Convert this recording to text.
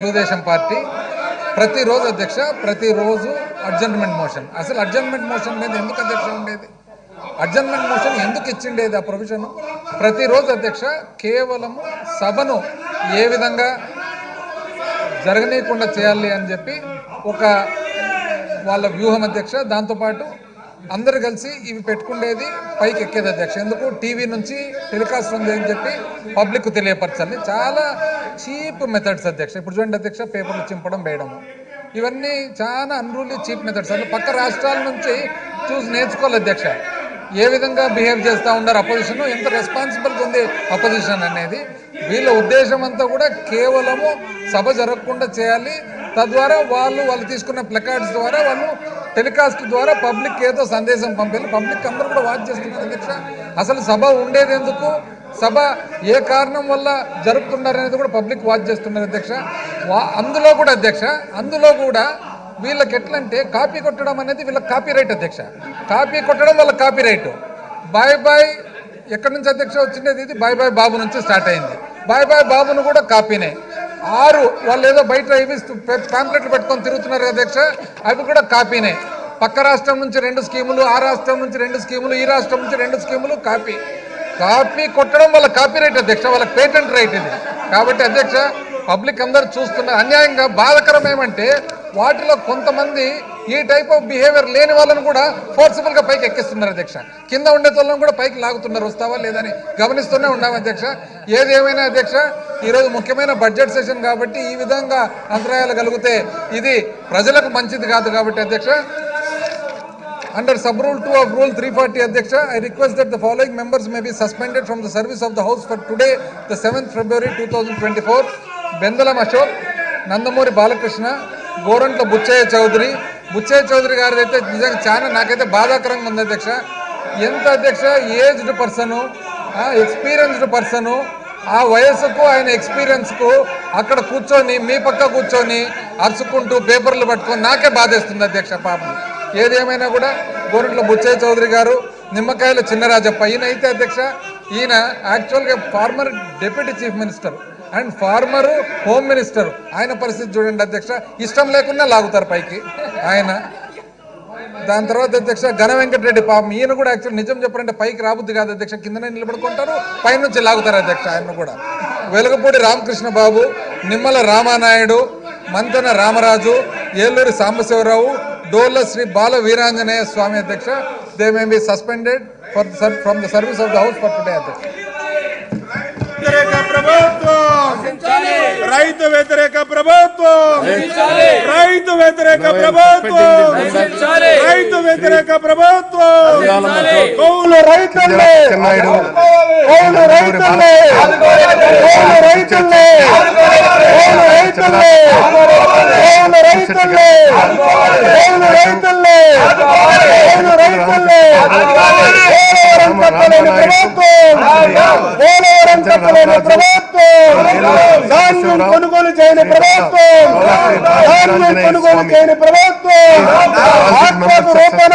Telugu Desam party ప్రతిరోజు అధ్యక్ష ప్రతిరోజు అడ్జర్న్మెంట్ మోషన్ అసలు అడ్జర్న్మెంట్ మోషన్ మీద ఎందుకు అధ్యక్ష ఉండేది అడ్జర్న్మెంట్ మోషన్ ఎందుకు ఇచ్చిండేది ఆ ప్రొవిజన్ ప్రతిరోజు అధ్యక్ష కేవలం సభను ఏ విధంగా జరగనీయకుండా చేయాలి అని చెప్పి ఒక వాళ్ళ వ్యూహం అధ్యక్ష దాంతో పాటు అందరూ కలిసి ఇవి పెట్టుకునేది పైకి ఎక్కేది అధ్యక్ష ఎందుకు టీవీ నుంచి టెలికాస్ట్ ఉంది అని చెప్పి పబ్లిక్ తెలియపరచాలి చాలా చీప్ మెథడ్స్ అధ్యక్ష ఇప్పుడు చూడండి అధ్యక్ష పేపర్లు చింపడం వేయడం ఇవన్నీ చాలా అన్రూలీ చీప్ మెథడ్స్ అసలు పక్క రాష్ట్రాల నుంచి చూసి నేర్చుకోవాలి అధ్యక్ష ఏ విధంగా బిహేవ్ చేస్తూ ఉన్నారు అపోజిషన్ ఎంత రెస్పాన్సిబుల్గా ఉంది అపోజిషన్ అనేది వీళ్ళ ఉద్దేశం అంతా కూడా కేవలము సభ జరగకుండా చేయాలి తద్వారా వాళ్ళు తీసుకున్న ప్లకార్డ్స్ ద్వారా వాళ్ళు టెలికాస్ట్ ద్వారా పబ్లిక్ ఏదో సందేశం పంపాలి పబ్లిక్ అందరూ కూడా వాచ్ చేస్తున్నారు అధ్యక్ష అసలు సభ ఉండేది ఎందుకు సభ ఏ కారణం వల్ల జరుపుతున్నారు అనేది కూడా పబ్లిక్ వాచ్ చేస్తున్నారు అధ్యక్ష అందులో కూడా అధ్యక్ష అందులో కూడా వీళ్ళకి ఎట్లంటే కాపీ కొట్టడం అనేది వీళ్ళకి కాపీ రైట్ అధ్యక్ష కాపీ కొట్టడం వాళ్ళ కాపీ రైట్ బాయ్ బాయ్ ఎక్కడి నుంచి అధ్యక్ష వచ్చిండేది ఇది బాయ్ బాయ్ బాబు నుంచి స్టార్ట్ అయింది బాయ్ బాయ్ బాబును కూడా కాపీనే 6 వాళ్ళు ఏదో బయట ఇవి ప్యాంప్లెట్లు పెట్టుకొని తిరుగుతున్నారు అధ్యక్ష అవి కూడా కాపీనే పక్క రాష్ట్రం నుంచి 2 స్కీములు ఆ రాష్ట్రం నుంచి 2 స్కీములు ఈ రాష్ట్రం నుంచి 2 స్కీములు కాపీ కొట్టడం వాళ్ళ కాపీ రైట్ అధ్యక్ష వాళ్ళకి పేటెంట్ రైట్ ఇది కాబట్టి అధ్యక్ష పబ్లిక్ అందరూ చూస్తున్నారు అన్యాయంగా బాధకరం ఏమంటే వాటిలో కొంతమంది ఈ టైప్ ఆఫ్ బిహేవియర్ లేని వాళ్ళని కూడా ఫోర్సిబుల్గా పైకి ఎక్కిస్తున్నారు అధ్యక్ష కింద ఉండే వాళ్ళని కూడా పైకి లాగుతున్నారు వస్తావా లేదని గమనిస్తూనే ఉన్నాం అధ్యక్ష ఏది ఏమైనా అధ్యక్ష ఈరోజు ముఖ్యమైన బడ్జెట్ సెషన్ కాబట్టి ఈ విధంగా అంతరాయాలు కలిగితే ఇది ప్రజలకు మంచిది కాదు కాబట్టి అధ్యక్ష Under sub-rule 2 of Rule 340, Adhyaksha, I request that the following members may be suspended from the service of the House for today, the 7th February 2024. Bendalam Ashok, Nandamuri Balakrishna, Gorantla Buchaya Chaudhary గారు అయితే నిజంగా చాలా నాకైతే బాధాకరంగా ఉంది అధ్యక్ష ఎంత అధ్యక్ష ఏజ్డ్ పర్సను ఎక్స్పీరియన్స్డ్ పర్సను ఆ వయసుకు ఆయన ఎక్స్పీరియన్స్కు అక్కడ కూర్చొని మీ పక్క కూర్చొని అరుచుకుంటూ పేపర్లు పట్టుకొని నాకే బాధేస్తుంది అధ్యక్ష పాపం ఏదేమైనా కూడా గోరంట్ల బుచ్చయ్య చౌదరి గారు నిమ్మకాయల చిన్నరాజప్ప ఈయన అయితే అధ్యక్ష ఈయన యాక్చువల్గా former deputy chief minister and former home minister ఆయన పరిస్థితి చూడండి అధ్యక్ష ఇష్టం లేకుండా లాగుతారు పైకి ఆయన దాని తర్వాత అధ్యక్ష ఘన వెంకటరెడ్డి పాపం ఈయన కూడా యాక్చువల్ నిజం చెప్పారంటే పైకి రాబుద్ది కాదు అధ్యక్ష కిందనే నిలబడుకుంటారు పైనుంచి లాగుతారు అధ్యక్ష ఆయన కూడా వెలుగపూడి రామకృష్ణ బాబు నిమ్మల రామానాయుడు మంతెన రామరాజు ఏలూరి సాంబశివరావు డోల్ల శ్రీ బాల వీరాంజనేయ స్వామి అధ్యక్ష they may be suspended from the service of the house for today అధ్యక్ష రైతు వ్యతిరేక ప్రభుత్వం రైతు వ్యతిరేక ప్రభుత్వం రైతు వ్యతిరేక ప్రభుత్వం కౌలు రైతుల్ని కౌలు రైతుల్ని కౌలు రైతుల్ని కౌలు రైతుల్ని కౌలు రైతుల్ని కౌలు రైతుల్ని కౌలు రైతుల్ని పోలవరం కట్టలేని ప్రభుత్వం పోలవరం కట్టలేని ప్రభుత్వం ధాన్యం కొనుగోలు చేయని ప్రభుత్వం ధాన్యం కొనుగోలు చేయని ప్రభుత్వం ఆత్మకు రూపణ